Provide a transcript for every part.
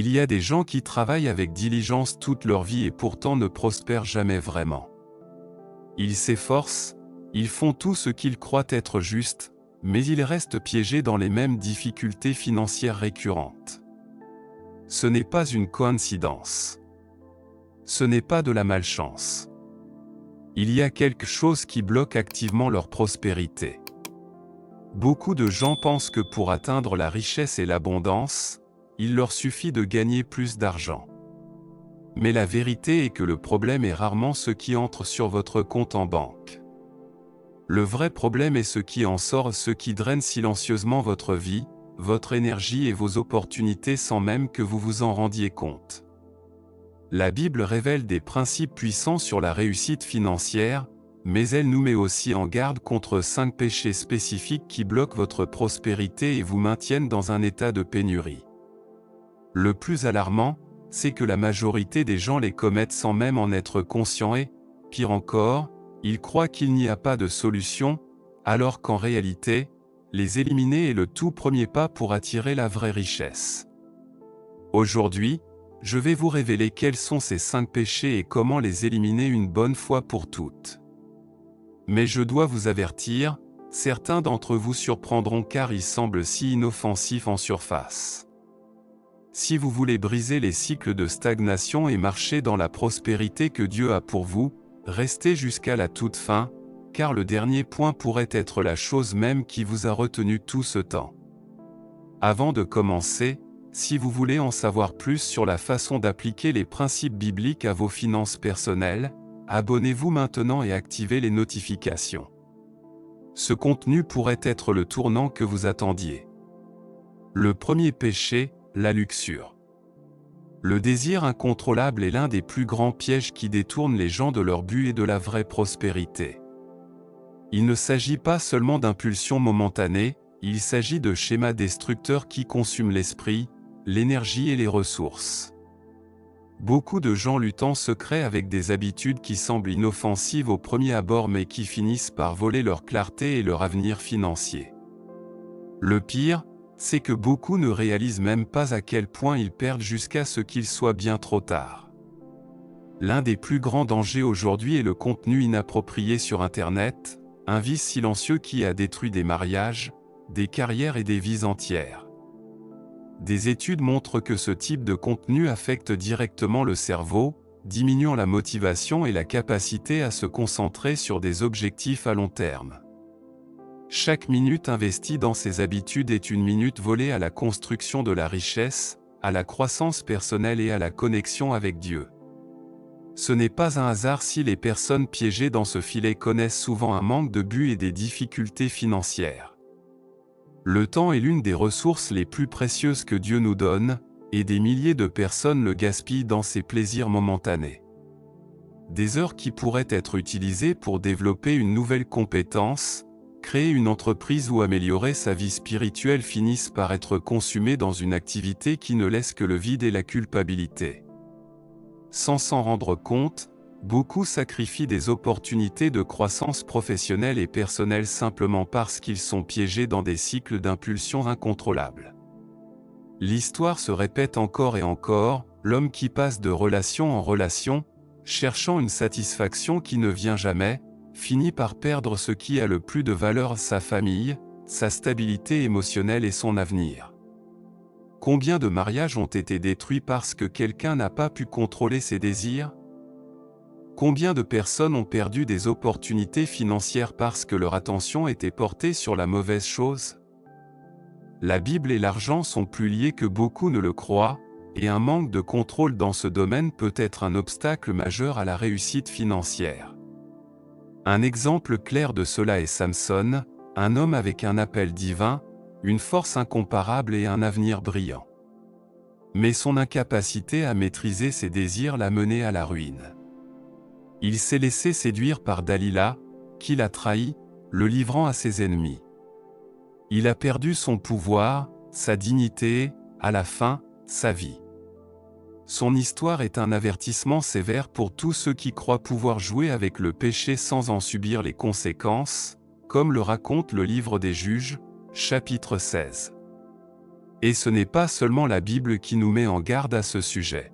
Il y a des gens qui travaillent avec diligence toute leur vie et pourtant ne prospèrent jamais vraiment. Ils s'efforcent, ils font tout ce qu'ils croient être juste, mais ils restent piégés dans les mêmes difficultés financières récurrentes. Ce n'est pas une coïncidence. Ce n'est pas de la malchance. Il y a quelque chose qui bloque activement leur prospérité. Beaucoup de gens pensent que pour atteindre la richesse et l'abondance, il leur suffit de gagner plus d'argent. Mais la vérité est que le problème est rarement ce qui entre sur votre compte en banque. Le vrai problème est ce qui en sort, ce qui draine silencieusement votre vie, votre énergie et vos opportunités sans même que vous vous en rendiez compte. La Bible révèle des principes puissants sur la réussite financière, mais elle nous met aussi en garde contre 5 péchés spécifiques qui bloquent votre prospérité et vous maintiennent dans un état de pénurie. Le plus alarmant, c'est que la majorité des gens les commettent sans même en être conscients et, pire encore, ils croient qu'il n'y a pas de solution, alors qu'en réalité, les éliminer est le tout premier pas pour attirer la vraie richesse. Aujourd'hui, je vais vous révéler quels sont ces 5 péchés et comment les éliminer une bonne fois pour toutes. Mais je dois vous avertir, certains d'entre vous surprendront car ils semblent si inoffensifs en surface. Si vous voulez briser les cycles de stagnation et marcher dans la prospérité que Dieu a pour vous, restez jusqu'à la toute fin, car le dernier point pourrait être la chose même qui vous a retenu tout ce temps. Avant de commencer, si vous voulez en savoir plus sur la façon d'appliquer les principes bibliques à vos finances personnelles, abonnez-vous maintenant et activez les notifications. Ce contenu pourrait être le tournant que vous attendiez. Le premier péché, la luxure. Le désir incontrôlable est l'un des plus grands pièges qui détournent les gens de leur but et de la vraie prospérité. Il ne s'agit pas seulement d'impulsions momentanées, il s'agit de schémas destructeurs qui consument l'esprit, l'énergie et les ressources. Beaucoup de gens luttent en secret avec des habitudes qui semblent inoffensives au premier abord mais qui finissent par voler leur clarté et leur avenir financier. Le pire, c'est que beaucoup ne réalisent même pas à quel point ils perdent jusqu'à ce qu'il soit bien trop tard. L'un des plus grands dangers aujourd'hui est le contenu inapproprié sur Internet, un vice silencieux qui a détruit des mariages, des carrières et des vies entières. Des études montrent que ce type de contenu affecte directement le cerveau, diminuant la motivation et la capacité à se concentrer sur des objectifs à long terme. Chaque minute investie dans ces habitudes est une minute volée à la construction de la richesse, à la croissance personnelle et à la connexion avec Dieu. Ce n'est pas un hasard si les personnes piégées dans ce filet connaissent souvent un manque de but et des difficultés financières. Le temps est l'une des ressources les plus précieuses que Dieu nous donne, et des milliers de personnes le gaspillent dans ces plaisirs momentanés. Des heures qui pourraient être utilisées pour développer une nouvelle compétence, créer une entreprise ou améliorer sa vie spirituelle finissent par être consumées dans une activité qui ne laisse que le vide et la culpabilité. Sans s'en rendre compte, beaucoup sacrifient des opportunités de croissance professionnelle et personnelle simplement parce qu'ils sont piégés dans des cycles d'impulsions incontrôlables. L'histoire se répète encore et encore, l'homme qui passe de relation en relation, cherchant une satisfaction qui ne vient jamais, finit par perdre ce qui a le plus de valeur, sa famille, sa stabilité émotionnelle et son avenir. Combien de mariages ont été détruits parce que quelqu'un n'a pas pu contrôler ses désirs ? Combien de personnes ont perdu des opportunités financières parce que leur attention était portée sur la mauvaise chose ? La Bible et l'argent sont plus liés que beaucoup ne le croient, et un manque de contrôle dans ce domaine peut être un obstacle majeur à la réussite financière. Un exemple clair de cela est Samson, un homme avec un appel divin, une force incomparable et un avenir brillant. Mais son incapacité à maîtriser ses désirs l'a mené à la ruine. Il s'est laissé séduire par Dalila, qui l'a trahi, le livrant à ses ennemis. Il a perdu son pouvoir, sa dignité et, à la fin, sa vie. Son histoire est un avertissement sévère pour tous ceux qui croient pouvoir jouer avec le péché sans en subir les conséquences, comme le raconte le livre des Juges, chapitre 16. Et ce n'est pas seulement la Bible qui nous met en garde à ce sujet.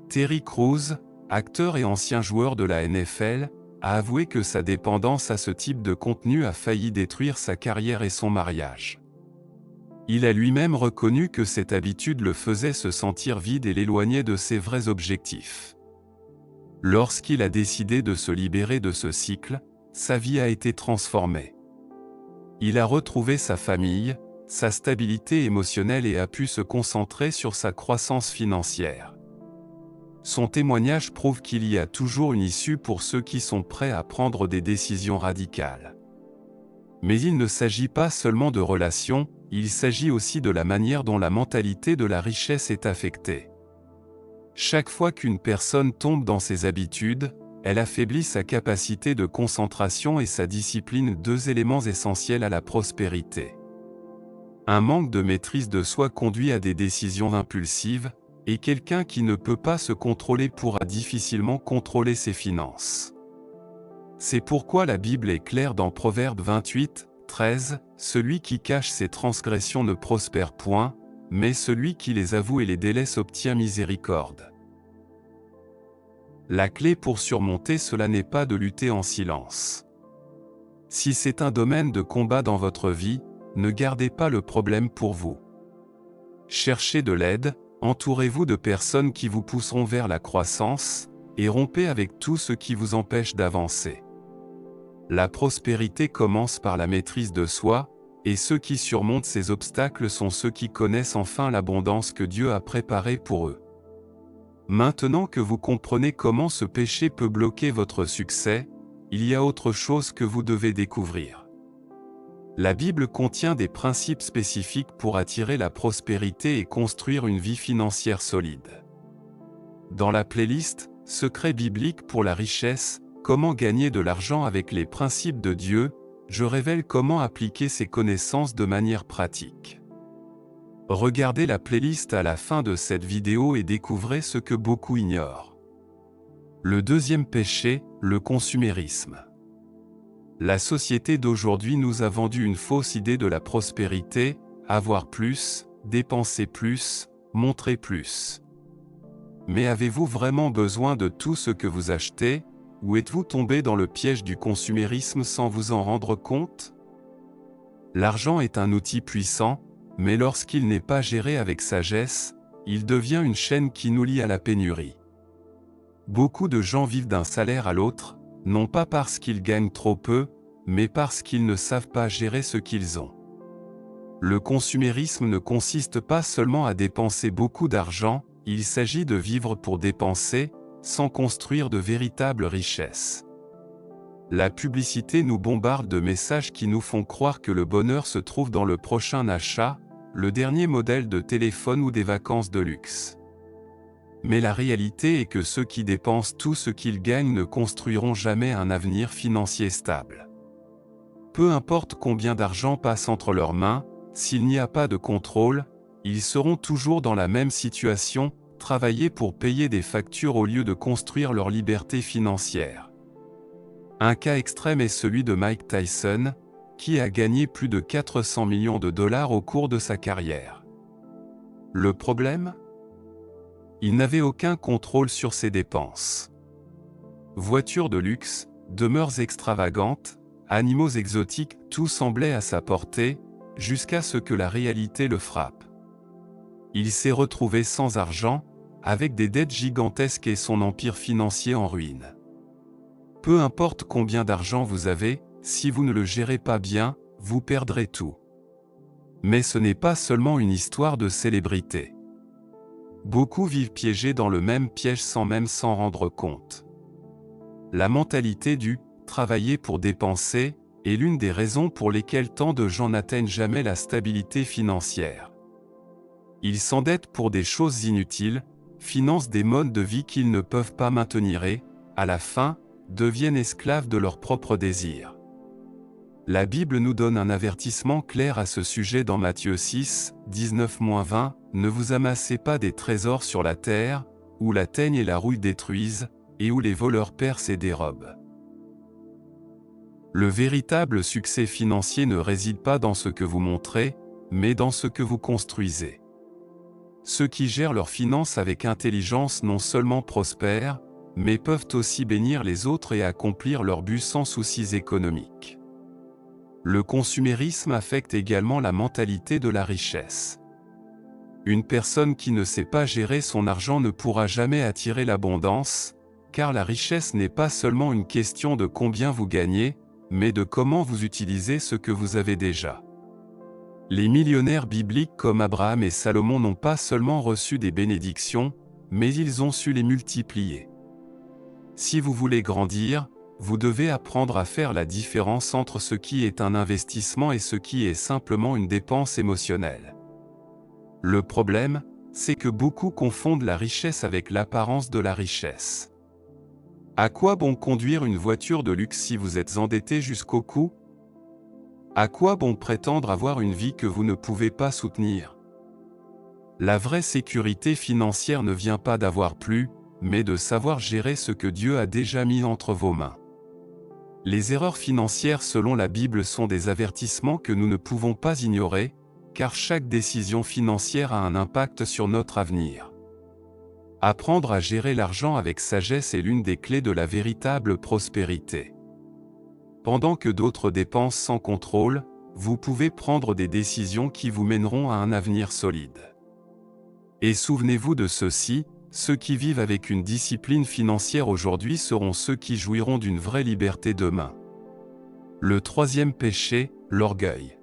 Terry Crews, acteur et ancien joueur de la NFL, a avoué que sa dépendance à ce type de contenu a failli détruire sa carrière et son mariage. Il a lui-même reconnu que cette habitude le faisait se sentir vide et l'éloignait de ses vrais objectifs. Lorsqu'il a décidé de se libérer de ce cycle, sa vie a été transformée. Il a retrouvé sa famille, sa stabilité émotionnelle et a pu se concentrer sur sa croissance financière. Son témoignage prouve qu'il y a toujours une issue pour ceux qui sont prêts à prendre des décisions radicales. Mais il ne s'agit pas seulement de relations, il s'agit aussi de la manière dont la mentalité de la richesse est affectée. Chaque fois qu'une personne tombe dans ses habitudes, elle affaiblit sa capacité de concentration et sa discipline, deux éléments essentiels à la prospérité. Un manque de maîtrise de soi conduit à des décisions impulsives, et quelqu'un qui ne peut pas se contrôler pourra difficilement contrôler ses finances. C'est pourquoi la Bible est claire dans Proverbe 28, 13, « Celui qui cache ses transgressions ne prospère point, mais celui qui les avoue et les délaisse obtient miséricorde. » La clé pour surmonter cela n'est pas de lutter en silence. Si c'est un domaine de combat dans votre vie, ne gardez pas le problème pour vous. Cherchez de l'aide, entourez-vous de personnes qui vous pousseront vers la croissance, et rompez avec tout ce qui vous empêche d'avancer. La prospérité commence par la maîtrise de soi, et ceux qui surmontent ces obstacles sont ceux qui connaissent enfin l'abondance que Dieu a préparée pour eux. Maintenant que vous comprenez comment ce péché peut bloquer votre succès, il y a autre chose que vous devez découvrir. La Bible contient des principes spécifiques pour attirer la prospérité et construire une vie financière solide. Dans la playlist « Secrets bibliques pour la richesse », comment gagner de l'argent avec les principes de Dieu, je révèle comment appliquer ces connaissances de manière pratique. Regardez la playlist à la fin de cette vidéo et découvrez ce que beaucoup ignorent. Le deuxième péché, le consumérisme. La société d'aujourd'hui nous a vendu une fausse idée de la prospérité, avoir plus, dépenser plus, montrer plus. Mais avez-vous vraiment besoin de tout ce que vous achetez, ou êtes-vous tombé dans le piège du consumérisme sans vous en rendre compte? L'argent est un outil puissant, mais lorsqu'il n'est pas géré avec sagesse, il devient une chaîne qui nous lie à la pénurie. Beaucoup de gens vivent d'un salaire à l'autre, non pas parce qu'ils gagnent trop peu, mais parce qu'ils ne savent pas gérer ce qu'ils ont. Le consumérisme ne consiste pas seulement à dépenser beaucoup d'argent, il s'agit de vivre pour dépenser, sans construire de véritables richesses. La publicité nous bombarde de messages qui nous font croire que le bonheur se trouve dans le prochain achat, le dernier modèle de téléphone ou des vacances de luxe. Mais la réalité est que ceux qui dépensent tout ce qu'ils gagnent ne construiront jamais un avenir financier stable. Peu importe combien d'argent passe entre leurs mains, s'il n'y a pas de contrôle, ils seront toujours dans la même situation, travailler pour payer des factures au lieu de construire leur liberté financière. Un cas extrême est celui de Mike Tyson, qui a gagné plus de 400 millions de dollars au cours de sa carrière. Le problème ? Il n'avait aucun contrôle sur ses dépenses. Voitures de luxe, demeures extravagantes, animaux exotiques, tout semblait à sa portée, jusqu'à ce que la réalité le frappe. Il s'est retrouvé sans argent, avec des dettes gigantesques et son empire financier en ruine. Peu importe combien d'argent vous avez, si vous ne le gérez pas bien, vous perdrez tout. Mais ce n'est pas seulement une histoire de célébrité. Beaucoup vivent piégés dans le même piège sans même s'en rendre compte. La mentalité du « travailler pour dépenser » est l'une des raisons pour lesquelles tant de gens n'atteignent jamais la stabilité financière. Ils s'endettent pour des choses inutiles, financent des modes de vie qu'ils ne peuvent pas maintenir et, à la fin, deviennent esclaves de leurs propres désirs. La Bible nous donne un avertissement clair à ce sujet dans Matthieu 6, 19-20, « Ne vous amassez pas des trésors sur la terre, où la teigne et la rouille détruisent, et où les voleurs percent et dérobent. » Le véritable succès financier ne réside pas dans ce que vous montrez, mais dans ce que vous construisez. Ceux qui gèrent leurs finances avec intelligence non seulement prospèrent, mais peuvent aussi bénir les autres et accomplir leurs buts sans soucis économiques. Le consumérisme affecte également la mentalité de la richesse. Une personne qui ne sait pas gérer son argent ne pourra jamais attirer l'abondance, car la richesse n'est pas seulement une question de combien vous gagnez, mais de comment vous utilisez ce que vous avez déjà. Les millionnaires bibliques comme Abraham et Salomon n'ont pas seulement reçu des bénédictions, mais ils ont su les multiplier. Si vous voulez grandir, vous devez apprendre à faire la différence entre ce qui est un investissement et ce qui est simplement une dépense émotionnelle. Le problème, c'est que beaucoup confondent la richesse avec l'apparence de la richesse. À quoi bon conduire une voiture de luxe si vous êtes endetté jusqu'au cou? À quoi bon prétendre avoir une vie que vous ne pouvez pas soutenir? La vraie sécurité financière ne vient pas d'avoir plus, mais de savoir gérer ce que Dieu a déjà mis entre vos mains. Les erreurs financières selon la Bible sont des avertissements que nous ne pouvons pas ignorer, car chaque décision financière a un impact sur notre avenir. Apprendre à gérer l'argent avec sagesse est l'une des clés de la véritable prospérité. Pendant que d'autres dépensent sans contrôle, vous pouvez prendre des décisions qui vous mèneront à un avenir solide. Et souvenez-vous de ceci, ceux qui vivent avec une discipline financière aujourd'hui seront ceux qui jouiront d'une vraie liberté demain. Le troisième péché, l'orgueil.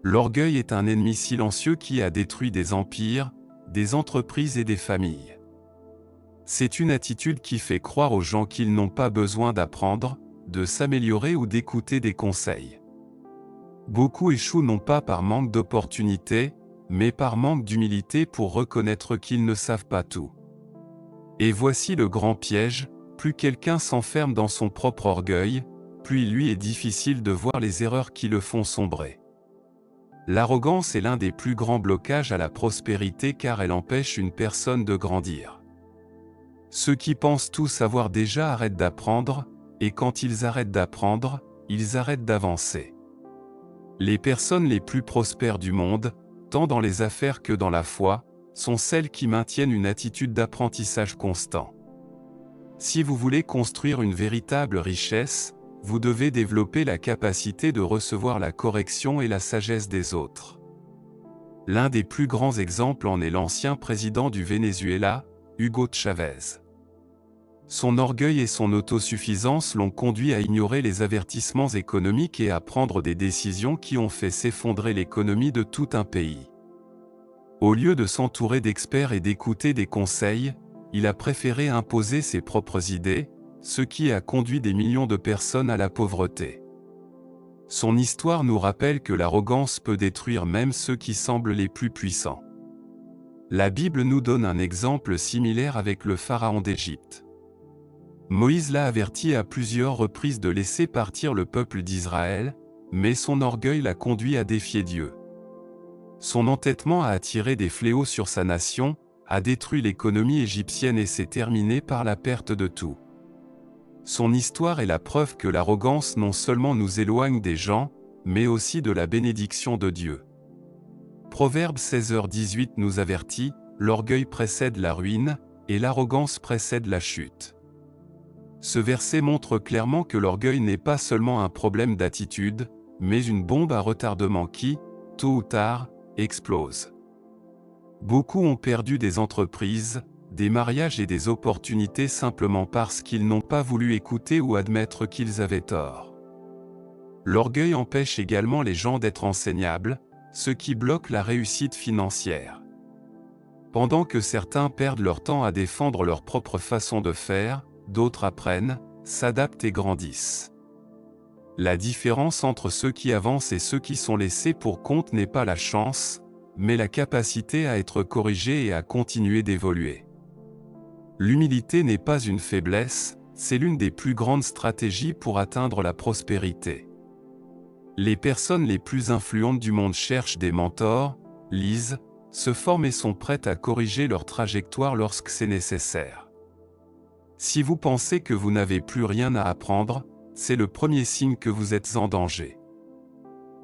L'orgueil est un ennemi silencieux qui a détruit des empires, des entreprises et des familles. C'est une attitude qui fait croire aux gens qu'ils n'ont pas besoin d'apprendre, de s'améliorer ou d'écouter des conseils. Beaucoup échouent non pas par manque d'opportunités, mais par manque d'humilité pour reconnaître qu'ils ne savent pas tout. Et voici le grand piège, plus quelqu'un s'enferme dans son propre orgueil, plus il lui est difficile de voir les erreurs qui le font sombrer. L'arrogance est l'un des plus grands blocages à la prospérité car elle empêche une personne de grandir. Ceux qui pensent tout savoir déjà arrêtent d'apprendre, et quand ils arrêtent d'apprendre, ils arrêtent d'avancer. Les personnes les plus prospères du monde, tant dans les affaires que dans la foi, sont celles qui maintiennent une attitude d'apprentissage constant. Si vous voulez construire une véritable richesse, vous devez développer la capacité de recevoir la correction et la sagesse des autres. L'un des plus grands exemples en est l'ancien président du Venezuela, Hugo Chavez. Son orgueil et son autosuffisance l'ont conduit à ignorer les avertissements économiques et à prendre des décisions qui ont fait s'effondrer l'économie de tout un pays. Au lieu de s'entourer d'experts et d'écouter des conseils, il a préféré imposer ses propres idées, ce qui a conduit des millions de personnes à la pauvreté. Son histoire nous rappelle que l'arrogance peut détruire même ceux qui semblent les plus puissants. La Bible nous donne un exemple similaire avec le pharaon d'Égypte. Moïse l'a averti à plusieurs reprises de laisser partir le peuple d'Israël, mais son orgueil l'a conduit à défier Dieu. Son entêtement a attiré des fléaux sur sa nation, a détruit l'économie égyptienne et s'est terminé par la perte de tout. Son histoire est la preuve que l'arrogance non seulement nous éloigne des gens, mais aussi de la bénédiction de Dieu. Proverbe 16h18 nous avertit, l'orgueil précède la ruine, et l'arrogance précède la chute. Ce verset montre clairement que l'orgueil n'est pas seulement un problème d'attitude, mais une bombe à retardement qui, tôt ou tard, explose. Beaucoup ont perdu des entreprises, des mariages et des opportunités simplement parce qu'ils n'ont pas voulu écouter ou admettre qu'ils avaient tort. L'orgueil empêche également les gens d'être enseignables, ce qui bloque la réussite financière. Pendant que certains perdent leur temps à défendre leur propre façon de faire, d'autres apprennent, s'adaptent et grandissent. La différence entre ceux qui avancent et ceux qui sont laissés pour compte n'est pas la chance, mais la capacité à être corrigé et à continuer d'évoluer. L'humilité n'est pas une faiblesse, c'est l'une des plus grandes stratégies pour atteindre la prospérité. Les personnes les plus influentes du monde cherchent des mentors, lisent, se forment et sont prêtes à corriger leur trajectoire lorsque c'est nécessaire. Si vous pensez que vous n'avez plus rien à apprendre, c'est le premier signe que vous êtes en danger.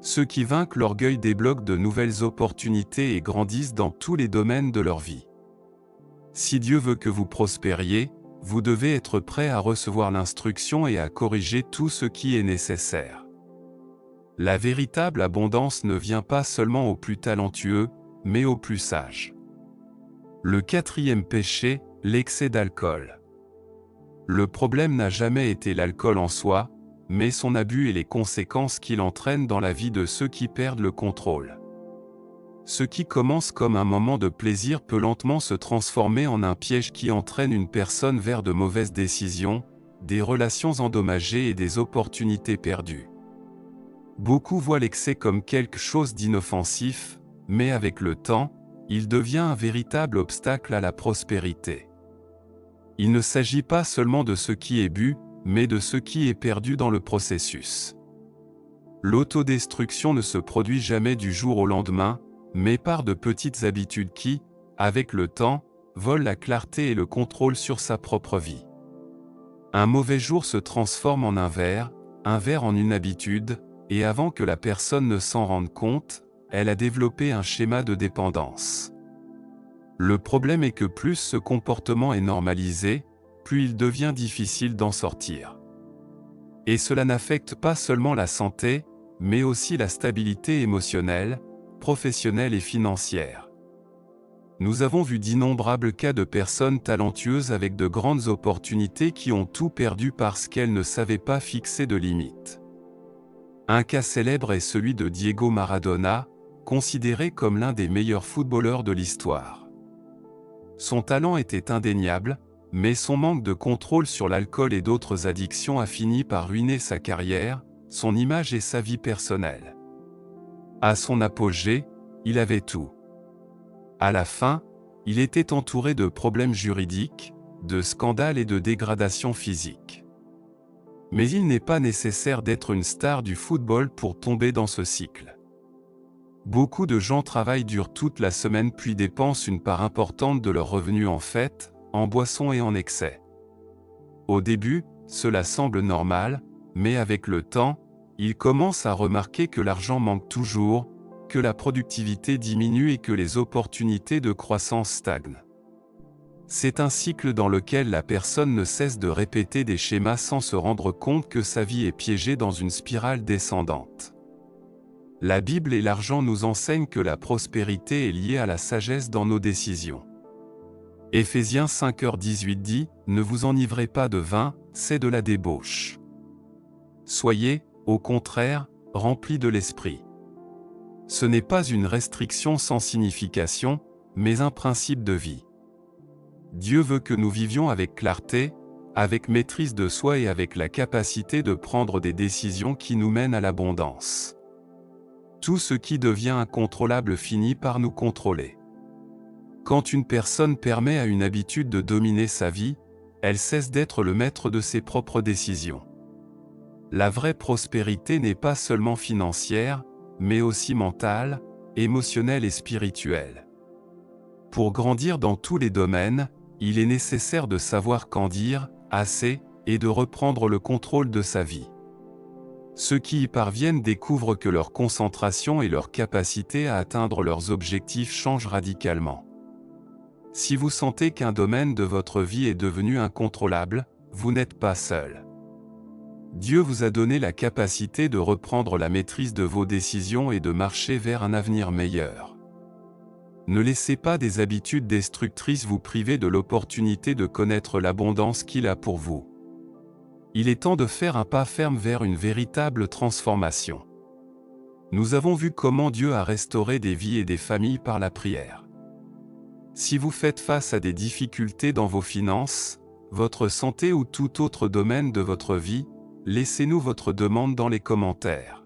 Ceux qui vainquent l'orgueil débloquent de nouvelles opportunités et grandissent dans tous les domaines de leur vie. Si Dieu veut que vous prospériez, vous devez être prêt à recevoir l'instruction et à corriger tout ce qui est nécessaire. La véritable abondance ne vient pas seulement aux plus talentueux, mais aux plus sages. Le quatrième péché, l'excès d'alcool. Le problème n'a jamais été l'alcool en soi, mais son abus et les conséquences qu'il entraîne dans la vie de ceux qui perdent le contrôle. Ce qui commence comme un moment de plaisir peut lentement se transformer en un piège qui entraîne une personne vers de mauvaises décisions, des relations endommagées et des opportunités perdues. Beaucoup voient l'excès comme quelque chose d'inoffensif, mais avec le temps, il devient un véritable obstacle à la prospérité. Il ne s'agit pas seulement de ce qui est bu, mais de ce qui est perdu dans le processus. L'autodestruction ne se produit jamais du jour au lendemain, mais par de petites habitudes qui, avec le temps, volent la clarté et le contrôle sur sa propre vie. Un mauvais jour se transforme en un verre en une habitude, et avant que la personne ne s'en rende compte, elle a développé un schéma de dépendance. Le problème est que plus ce comportement est normalisé, plus il devient difficile d'en sortir. Et cela n'affecte pas seulement la santé, mais aussi la stabilité émotionnelle, professionnelle et financière. Nous avons vu d'innombrables cas de personnes talentueuses avec de grandes opportunités qui ont tout perdu parce qu'elles ne savaient pas fixer de limites. Un cas célèbre est celui de Diego Maradona, considéré comme l'un des meilleurs footballeurs de l'histoire. Son talent était indéniable, mais son manque de contrôle sur l'alcool et d'autres addictions a fini par ruiner sa carrière, son image et sa vie personnelle. À son apogée, il avait tout. À la fin, il était entouré de problèmes juridiques, de scandales et de dégradations physiques. Mais il n'est pas nécessaire d'être une star du football pour tomber dans ce cycle. Beaucoup de gens travaillent dur toute la semaine puis dépensent une part importante de leurs revenus en fêtes, en boissons et en excès. Au début, cela semble normal, mais avec le temps, ils commencent à remarquer que l'argent manque toujours, que la productivité diminue et que les opportunités de croissance stagnent. C'est un cycle dans lequel la personne ne cesse de répéter des schémas sans se rendre compte que sa vie est piégée dans une spirale descendante. La Bible et l'argent nous enseignent que la prospérité est liée à la sagesse dans nos décisions. Éphésiens 5h18 dit « Ne vous enivrez pas de vin, c'est de la débauche. Soyez, au contraire, remplis de l'esprit. » Ce n'est pas une restriction sans signification, mais un principe de vie. Dieu veut que nous vivions avec clarté, avec maîtrise de soi et avec la capacité de prendre des décisions qui nous mènent à l'abondance. Tout ce qui devient incontrôlable finit par nous contrôler. Quand une personne permet à une habitude de dominer sa vie, elle cesse d'être le maître de ses propres décisions. La vraie prospérité n'est pas seulement financière, mais aussi mentale, émotionnelle et spirituelle. Pour grandir dans tous les domaines, il est nécessaire de savoir quand dire « assez » et de reprendre le contrôle de sa vie. Ceux qui y parviennent découvrent que leur concentration et leur capacité à atteindre leurs objectifs changent radicalement. Si vous sentez qu'un domaine de votre vie est devenu incontrôlable, vous n'êtes pas seul. Dieu vous a donné la capacité de reprendre la maîtrise de vos décisions et de marcher vers un avenir meilleur. Ne laissez pas des habitudes destructrices vous priver de l'opportunité de connaître l'abondance qu'il a pour vous. Il est temps de faire un pas ferme vers une véritable transformation. Nous avons vu comment Dieu a restauré des vies et des familles par la prière. Si vous faites face à des difficultés dans vos finances, votre santé ou tout autre domaine de votre vie, laissez-nous votre demande dans les commentaires.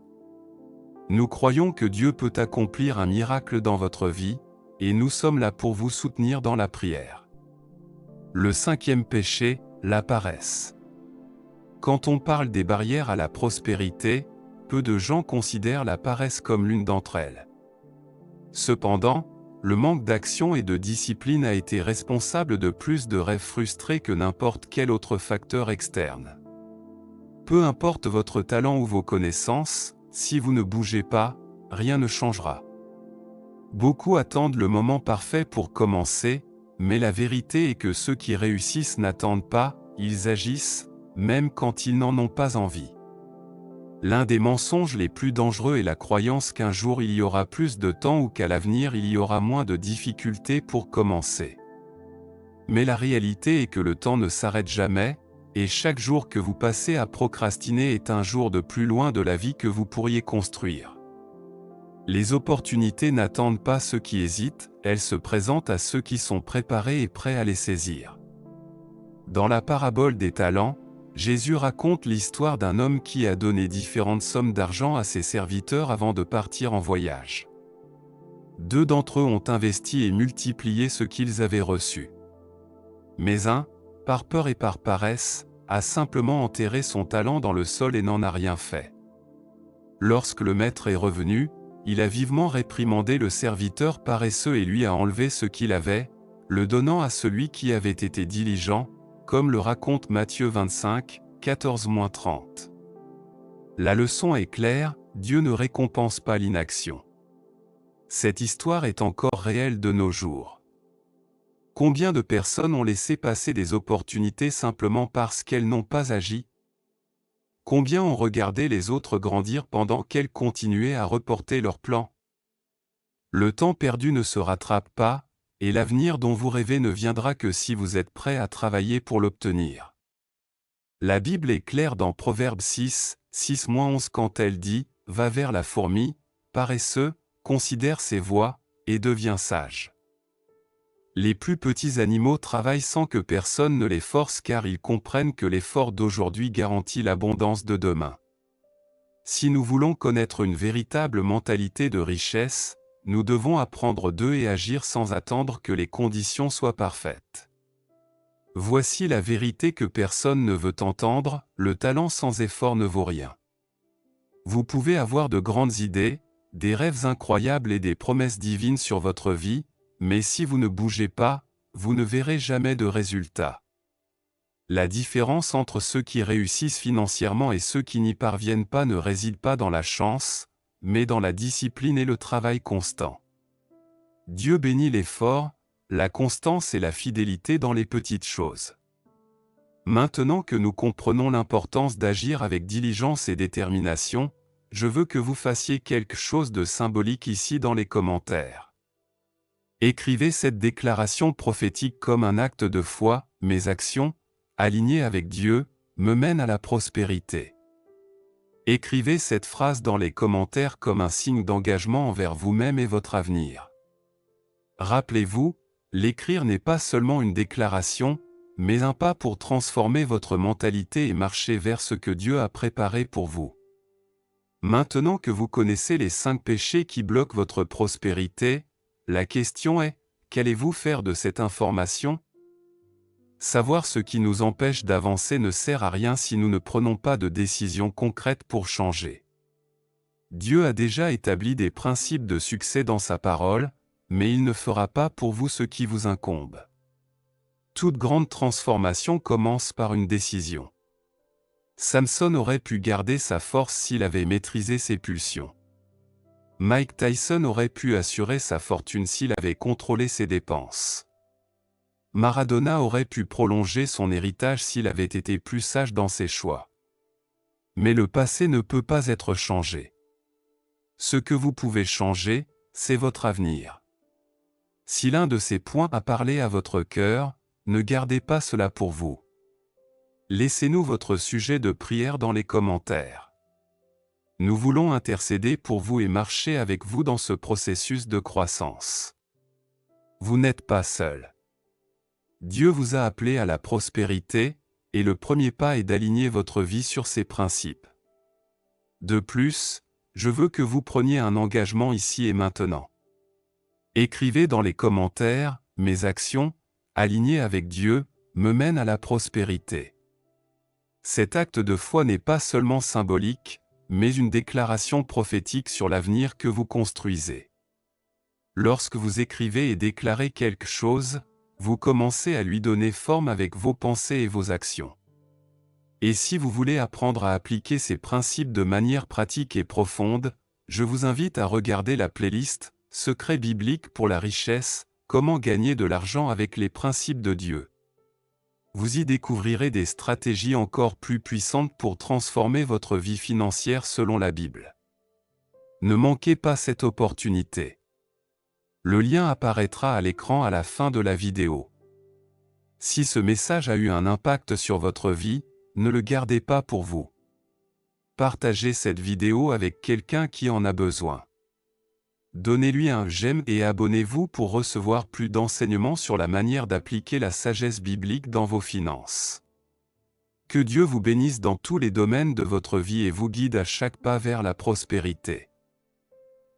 Nous croyons que Dieu peut accomplir un miracle dans votre vie, et nous sommes là pour vous soutenir dans la prière. Le cinquième péché, la paresse. Quand on parle des barrières à la prospérité, peu de gens considèrent la paresse comme l'une d'entre elles. Cependant, le manque d'action et de discipline a été responsable de plus de rêves frustrés que n'importe quel autre facteur externe. Peu importe votre talent ou vos connaissances, si vous ne bougez pas, rien ne changera. Beaucoup attendent le moment parfait pour commencer, mais la vérité est que ceux qui réussissent n'attendent pas, ils agissent, même quand ils n'en ont pas envie. L'un des mensonges les plus dangereux est la croyance qu'un jour il y aura plus de temps ou qu'à l'avenir il y aura moins de difficultés pour commencer. Mais la réalité est que le temps ne s'arrête jamais, et chaque jour que vous passez à procrastiner est un jour de plus loin de la vie que vous pourriez construire. Les opportunités n'attendent pas ceux qui hésitent, elles se présentent à ceux qui sont préparés et prêts à les saisir. Dans la parabole des talents, Jésus raconte l'histoire d'un homme qui a donné différentes sommes d'argent à ses serviteurs avant de partir en voyage. 2 d'entre eux ont investi et multiplié ce qu'ils avaient reçu. Mais un, par peur et par paresse, a simplement enterré son talent dans le sol et n'en a rien fait. Lorsque le maître est revenu, il a vivement réprimandé le serviteur paresseux et lui a enlevé ce qu'il avait, le donnant à celui qui avait été diligent, comme le raconte Matthieu 25, 14-30. La leçon est claire, Dieu ne récompense pas l'inaction. Cette histoire est encore réelle de nos jours. Combien de personnes ont laissé passer des opportunités simplement parce qu'elles n'ont pas agi? Combien ont regardé les autres grandir pendant qu'elles continuaient à reporter leurs plans? Le temps perdu ne se rattrape pas, et l'avenir dont vous rêvez ne viendra que si vous êtes prêt à travailler pour l'obtenir. La Bible est claire dans Proverbe 6, 6-11 quand elle dit « Va vers la fourmi, paresseux, considère ses voies, et deviens sage. » Les plus petits animaux travaillent sans que personne ne les force car ils comprennent que l'effort d'aujourd'hui garantit l'abondance de demain. Si nous voulons connaître une véritable mentalité de richesse, nous devons apprendre d'eux et agir sans attendre que les conditions soient parfaites. Voici la vérité que personne ne veut entendre, le talent sans effort ne vaut rien. Vous pouvez avoir de grandes idées, des rêves incroyables et des promesses divines sur votre vie, mais si vous ne bougez pas, vous ne verrez jamais de résultats. La différence entre ceux qui réussissent financièrement et ceux qui n'y parviennent pas ne réside pas dans la chance, mais dans la discipline et le travail constant. Dieu bénit l'effort, la constance et la fidélité dans les petites choses. Maintenant que nous comprenons l'importance d'agir avec diligence et détermination, je veux que vous fassiez quelque chose de symbolique ici dans les commentaires. Écrivez cette déclaration prophétique comme un acte de foi, mes actions, alignées avec Dieu, me mènent à la prospérité. Écrivez cette phrase dans les commentaires comme un signe d'engagement envers vous-même et votre avenir. Rappelez-vous, l'écrire n'est pas seulement une déclaration, mais un pas pour transformer votre mentalité et marcher vers ce que Dieu a préparé pour vous. Maintenant que vous connaissez les 5 péchés qui bloquent votre prospérité, la question est, qu'allez-vous faire de cette information? Savoir ce qui nous empêche d'avancer ne sert à rien si nous ne prenons pas de décisions concrètes pour changer. Dieu a déjà établi des principes de succès dans sa parole, mais il ne fera pas pour vous ce qui vous incombe. Toute grande transformation commence par une décision. Samson aurait pu garder sa force s'il avait maîtrisé ses pulsions. Mike Tyson aurait pu assurer sa fortune s'il avait contrôlé ses dépenses. Maradona aurait pu prolonger son héritage s'il avait été plus sage dans ses choix. Mais le passé ne peut pas être changé. Ce que vous pouvez changer, c'est votre avenir. Si l'un de ces points a parlé à votre cœur, ne gardez pas cela pour vous. Laissez-nous votre sujet de prière dans les commentaires. Nous voulons intercéder pour vous et marcher avec vous dans ce processus de croissance. Vous n'êtes pas seul. Dieu vous a appelé à la prospérité, et le premier pas est d'aligner votre vie sur ses principes. De plus, je veux que vous preniez un engagement ici et maintenant. Écrivez dans les commentaires, mes actions, alignées avec Dieu, me mènent à la prospérité. Cet acte de foi n'est pas seulement symbolique, mais une déclaration prophétique sur l'avenir que vous construisez. Lorsque vous écrivez et déclarez quelque chose, vous commencez à lui donner forme avec vos pensées et vos actions. Et si vous voulez apprendre à appliquer ces principes de manière pratique et profonde, je vous invite à regarder la playlist « Secrets bibliques pour la richesse, comment gagner de l'argent avec les principes de Dieu ». Vous y découvrirez des stratégies encore plus puissantes pour transformer votre vie financière selon la Bible. Ne manquez pas cette opportunité. Le lien apparaîtra à l'écran à la fin de la vidéo. Si ce message a eu un impact sur votre vie, ne le gardez pas pour vous. Partagez cette vidéo avec quelqu'un qui en a besoin. Donnez-lui un j'aime et abonnez-vous pour recevoir plus d'enseignements sur la manière d'appliquer la sagesse biblique dans vos finances. Que Dieu vous bénisse dans tous les domaines de votre vie et vous guide à chaque pas vers la prospérité.